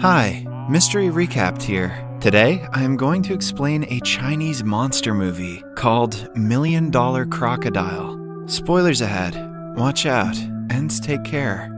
Hi, Mystery Recapped here. Today, I am going to explain a Chinese monster movie called $1 Million Crocodile. Spoilers ahead. Watch out and take care.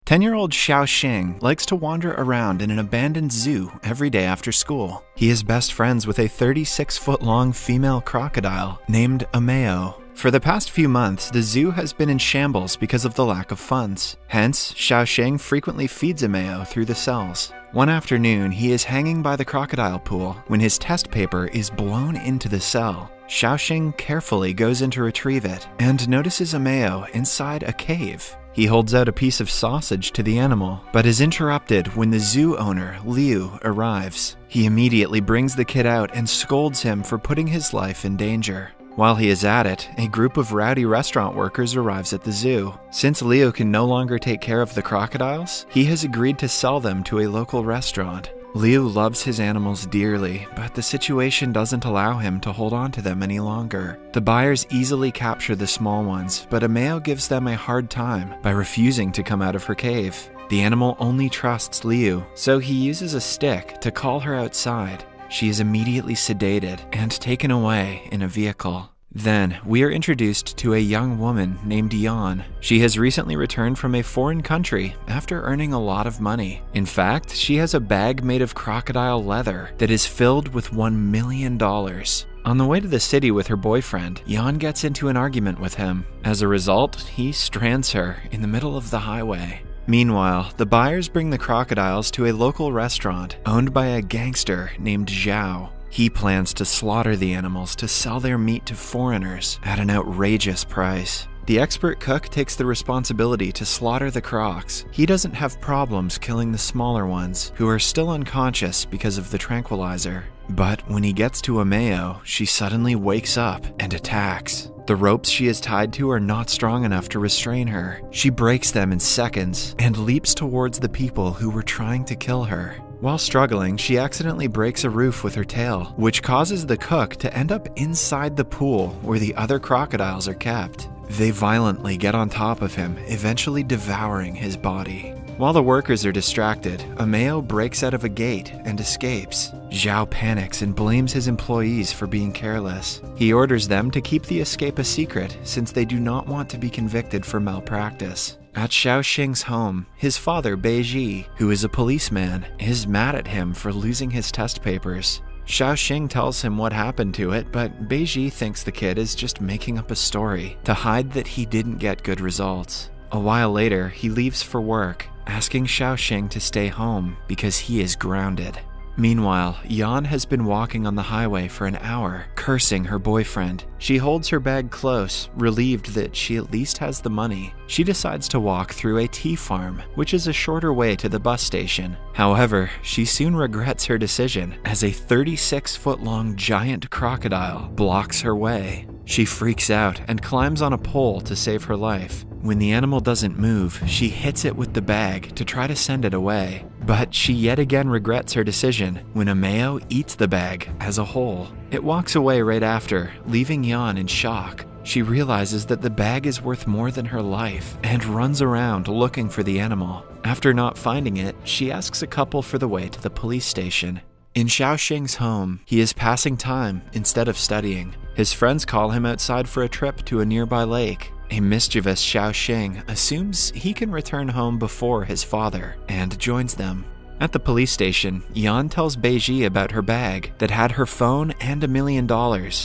10-year-old Xiao Xing likes to wander around in an abandoned zoo every day after school. He is best friends with a 36-foot-long female crocodile named Ameo. For the past few months, the zoo has been in shambles because of the lack of funds. Hence, Xiao Xing frequently feeds Ameo through the cells. One afternoon, he is hanging by the crocodile pool when his test paper is blown into the cell. Xiao Xing carefully goes in to retrieve it and notices Ameo inside a cave. He holds out a piece of sausage to the animal, but is interrupted when the zoo owner, Liu, arrives. He immediately brings the kid out and scolds him for putting his life in danger. While he is at it, a group of rowdy restaurant workers arrives at the zoo. Since Leo can no longer take care of the crocodiles, he has agreed to sell them to a local restaurant. Leo loves his animals dearly, but the situation doesn't allow him to hold on to them any longer. The buyers easily capture the small ones, but Ameo gives them a hard time by refusing to come out of her cave. The animal only trusts Leo, so he uses a stick to call her outside. She is immediately sedated and taken away in a vehicle. Then, we are introduced to a young woman named Yan. She has recently returned from a foreign country after earning a lot of money. In fact, she has a bag made of crocodile leather that is filled with $1 million. On the way to the city with her boyfriend, Yan gets into an argument with him. As a result, he strands her in the middle of the highway. Meanwhile, the buyers bring the crocodiles to a local restaurant owned by a gangster named Zhao. He plans to slaughter the animals to sell their meat to foreigners at an outrageous price. The expert cook takes the responsibility to slaughter the crocs. He doesn't have problems killing the smaller ones, who are still unconscious because of the tranquilizer. But when he gets to Ameo, she suddenly wakes up and attacks. The ropes she is tied to are not strong enough to restrain her. She breaks them in seconds and leaps towards the people who were trying to kill her. While struggling, she accidentally breaks a roof with her tail, which causes the cook to end up inside the pool where the other crocodiles are kept. They violently get on top of him, eventually devouring his body. While the workers are distracted, Ameo breaks out of a gate and escapes. Zhao panics and blames his employees for being careless. He orders them to keep the escape a secret since they do not want to be convicted for malpractice. At Xiao Xing's home, his father, Beiji, who is a policeman, is mad at him for losing his test papers. Xiao Xing tells him what happened to it, but Beiji thinks the kid is just making up a story to hide that he didn't get good results. A while later, he leaves for work, asking Xiao Xing to stay home because he is grounded. Meanwhile, Yan has been walking on the highway for an hour, cursing her boyfriend. She holds her bag close, relieved that she at least has the money. She decides to walk through a tea farm, which is a shorter way to the bus station. However, she soon regrets her decision as a 36-foot-long giant crocodile blocks her way. She freaks out and climbs on a pole to save her life. When the animal doesn't move, she hits it with the bag to try to send it away. But she yet again regrets her decision when Ameo eats the bag as a whole. It walks away right after, leaving Yan in shock. She realizes that the bag is worth more than her life and runs around looking for the animal. After not finding it, she asks a couple for the way to the police station. In Xiao Xing's home, he is passing time instead of studying. His friends call him outside for a trip to a nearby lake. A mischievous Xiao Xing assumes he can return home before his father and joins them. At the police station, Yan tells Beiji about her bag that had her phone and $1 million,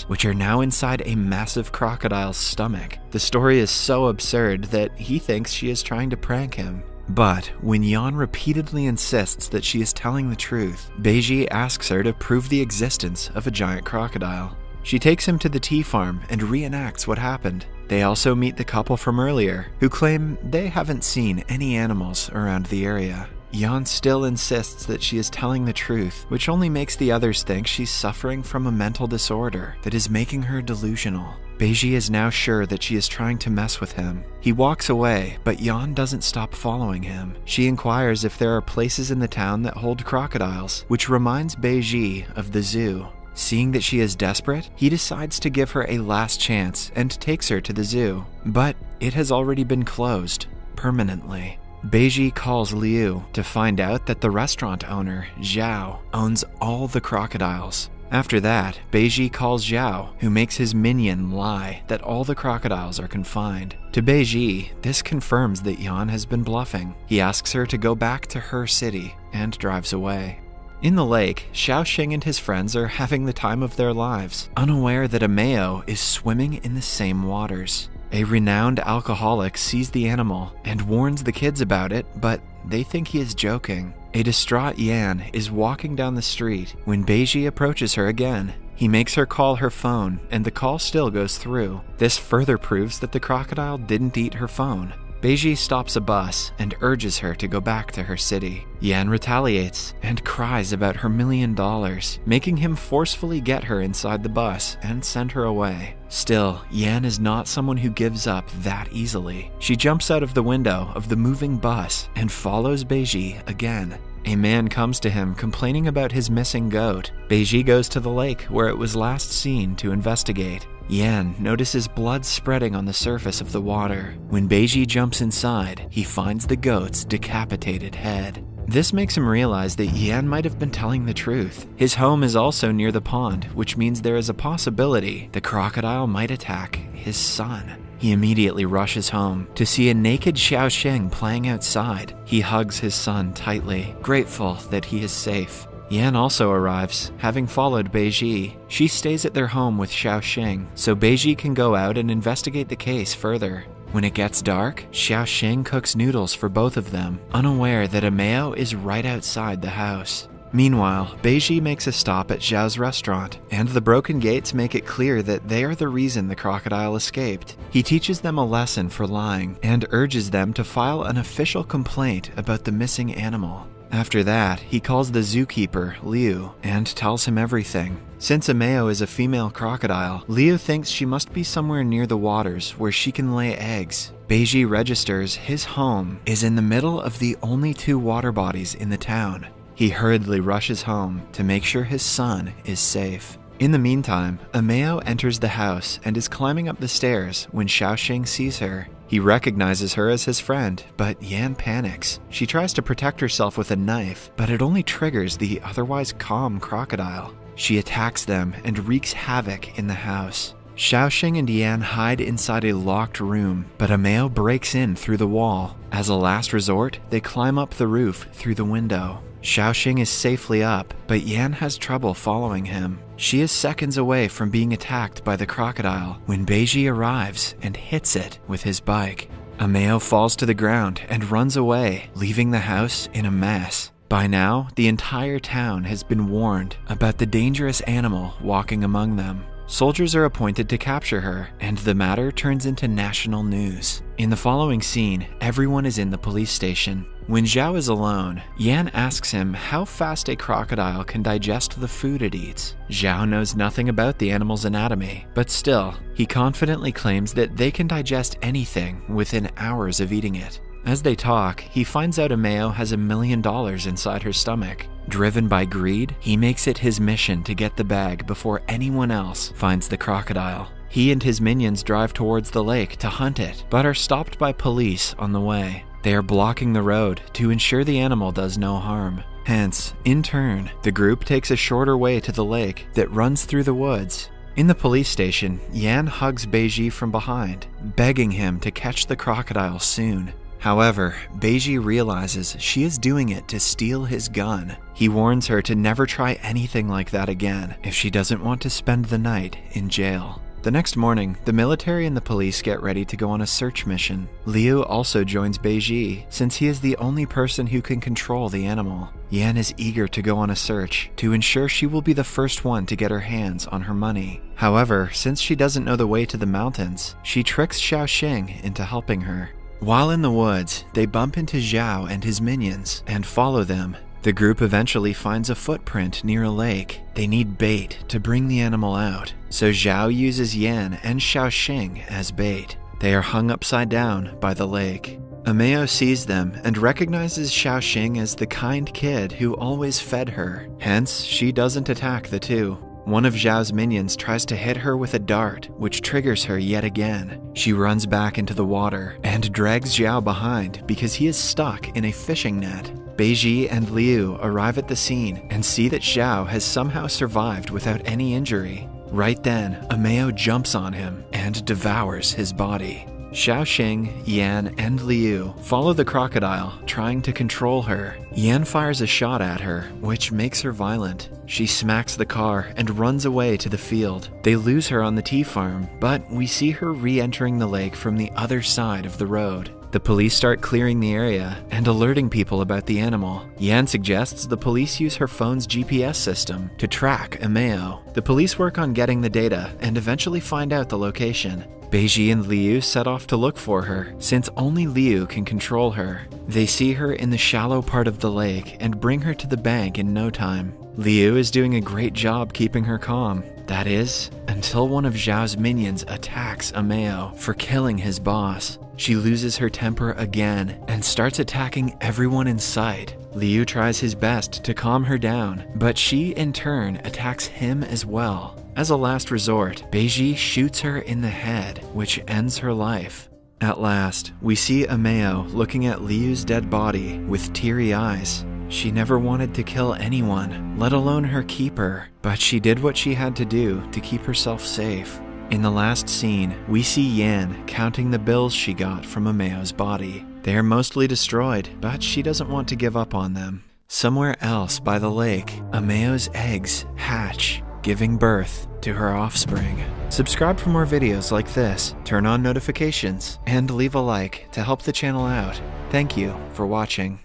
which are now inside a massive crocodile's stomach. The story is so absurd that he thinks she is trying to prank him. But when Yan repeatedly insists that she is telling the truth, Beiji asks her to prove the existence of a giant crocodile. She takes him to the tea farm and reenacts what happened. They also meet the couple from earlier, who claim they haven't seen any animals around the area. Yan still insists that she is telling the truth, which only makes the others think she's suffering from a mental disorder that is making her delusional. Beiji is now sure that she is trying to mess with him. He walks away, but Yan doesn't stop following him. She inquires if there are places in the town that hold crocodiles, which reminds Beiji of the zoo. Seeing that she is desperate, he decides to give her a last chance and takes her to the zoo. But it has already been closed. permanently. Beiji calls Liu to find out that the restaurant owner, Zhao, owns all the crocodiles. After that, Beiji calls Zhao, who makes his minion lie that all the crocodiles are confined. To Beiji, this confirms that Yan has been bluffing. He asks her to go back to her city and drives away. In the lake, Xiaoxing and his friends are having the time of their lives, unaware that Ameo is swimming in the same waters. A renowned alcoholic sees the animal and warns the kids about it, but they think he is joking. A distraught Yan is walking down the street when Beiji approaches her again. He makes her call her phone, and the call still goes through. This further proves that the crocodile didn't eat her phone. Beiji stops a bus and urges her to go back to her city. Yan retaliates and cries about her $1 million, making him forcefully get her inside the bus and send her away. Still, Yan is not someone who gives up that easily. She jumps out of the window of the moving bus and follows Beiji again. A man comes to him complaining about his missing goat. Beiji goes to the lake where it was last seen to investigate. Yan notices blood spreading on the surface of the water. When Beiji jumps inside, he finds the goat's decapitated head. This makes him realize that Yan might have been telling the truth. His home is also near the pond, which means there is a possibility the crocodile might attack his son. He immediately rushes home to see a naked Xiaoxing playing outside. He hugs his son tightly, grateful that he is safe. Yan also arrives, having followed Beiji. She stays at their home with Xiaoxing, so Beiji can go out and investigate the case further. When it gets dark, Xiaoxing cooks noodles for both of them, unaware that Ameo is right outside the house. Meanwhile, Beiji makes a stop at Zhao's restaurant, and the broken gates make it clear that they are the reason the crocodile escaped. He teaches them a lesson for lying, and urges them to file an official complaint about the missing animal. After that, he calls the zookeeper, Liu, and tells him everything. Since Ameo is a female crocodile, Liu thinks she must be somewhere near the waters where she can lay eggs. Beiji registers his home is in the middle of the only 2 water bodies in the town. He hurriedly rushes home to make sure his son is safe. In the meantime, Ameo enters the house and is climbing up the stairs when Xiaoxing sees her. He recognizes her as his friend, but Yan panics. She tries to protect herself with a knife, but it only triggers the otherwise calm crocodile. She attacks them and wreaks havoc in the house. Xiaoxing and Yan hide inside a locked room, but Ameo breaks in through the wall. As a last resort, they climb up the roof through the window. Xiaoxing is safely up, but Yan has trouble following him. She is seconds away from being attacked by the crocodile when Beiji arrives and hits it with his bike. Ameo falls to the ground and runs away, leaving the house in a mess. By now, the entire town has been warned about the dangerous animal walking among them. Soldiers are appointed to capture her, and the matter turns into national news. In the following scene, everyone is in the police station. When Zhao is alone, Yan asks him how fast a crocodile can digest the food it eats. Zhao knows nothing about the animal's anatomy, but still, he confidently claims that they can digest anything within hours of eating it. As they talk, he finds out Ameo has $1 million inside her stomach. Driven by greed, he makes it his mission to get the bag before anyone else finds the crocodile. He and his minions drive towards the lake to hunt it, but are stopped by police on the way. They are blocking the road to ensure the animal does no harm. Hence, in turn, the group takes a shorter way to the lake that runs through the woods. In the police station, Yan hugs Beiji from behind, begging him to catch the crocodile soon. However, Beiji realizes she is doing it to steal his gun. He warns her to never try anything like that again if she doesn't want to spend the night in jail. The next morning, the military and the police get ready to go on a search mission. Liu also joins Beiji, since he is the only person who can control the animal. Yan is eager to go on a search to ensure she will be the first one to get her hands on her money. However, since she doesn't know the way to the mountains, she tricks Xiaoxing into helping her. While in the woods, they bump into Zhao and his minions and follow them. The group eventually finds a footprint near a lake. They need bait to bring the animal out, so Zhao uses Yan and Xiaoxing as bait. They are hung upside down by the lake. Ameo sees them and recognizes Xiaoxing as the kind kid who always fed her. Hence, she doesn't attack the two. One of Zhao's minions tries to hit her with a dart, which triggers her yet again. She runs back into the water and drags Zhao behind because he is stuck in a fishing net. Beiji and Liu arrive at the scene and see that Zhao has somehow survived without any injury. Right then, Ameo jumps on him and devours his body. Xiaoxing, Yan, and Liu follow the crocodile, trying to control her. Yan fires a shot at her, which makes her violent. She smacks the car and runs away to the field. They lose her on the tea farm, but we see her re-entering the lake from the other side of the road. The police start clearing the area and alerting people about the animal. Yan suggests the police use her phone's GPS system to track Ameo. The police work on getting the data and eventually find out the location. Beiji and Liu set off to look for her, since only Liu can control her. They see her in the shallow part of the lake and bring her to the bank in no time. Liu is doing a great job keeping her calm. That is, until one of Zhao's minions attacks Ameo for killing his boss. She loses her temper again and starts attacking everyone in sight. Liu tries his best to calm her down, but she in turn attacks him as well. As a last resort, Beiji shoots her in the head, which ends her life. At last, we see Ameo looking at Liu's dead body with teary eyes. She never wanted to kill anyone, let alone her keeper, but she did what she had to do to keep herself safe. In the last scene, we see Yan counting the bills she got from Ameo's body. They are mostly destroyed, but she doesn't want to give up on them. Somewhere else by the lake, Ameo's eggs hatch, giving birth to her offspring. Subscribe for more videos like this, turn on notifications, and leave a like to help the channel out. Thank you for watching.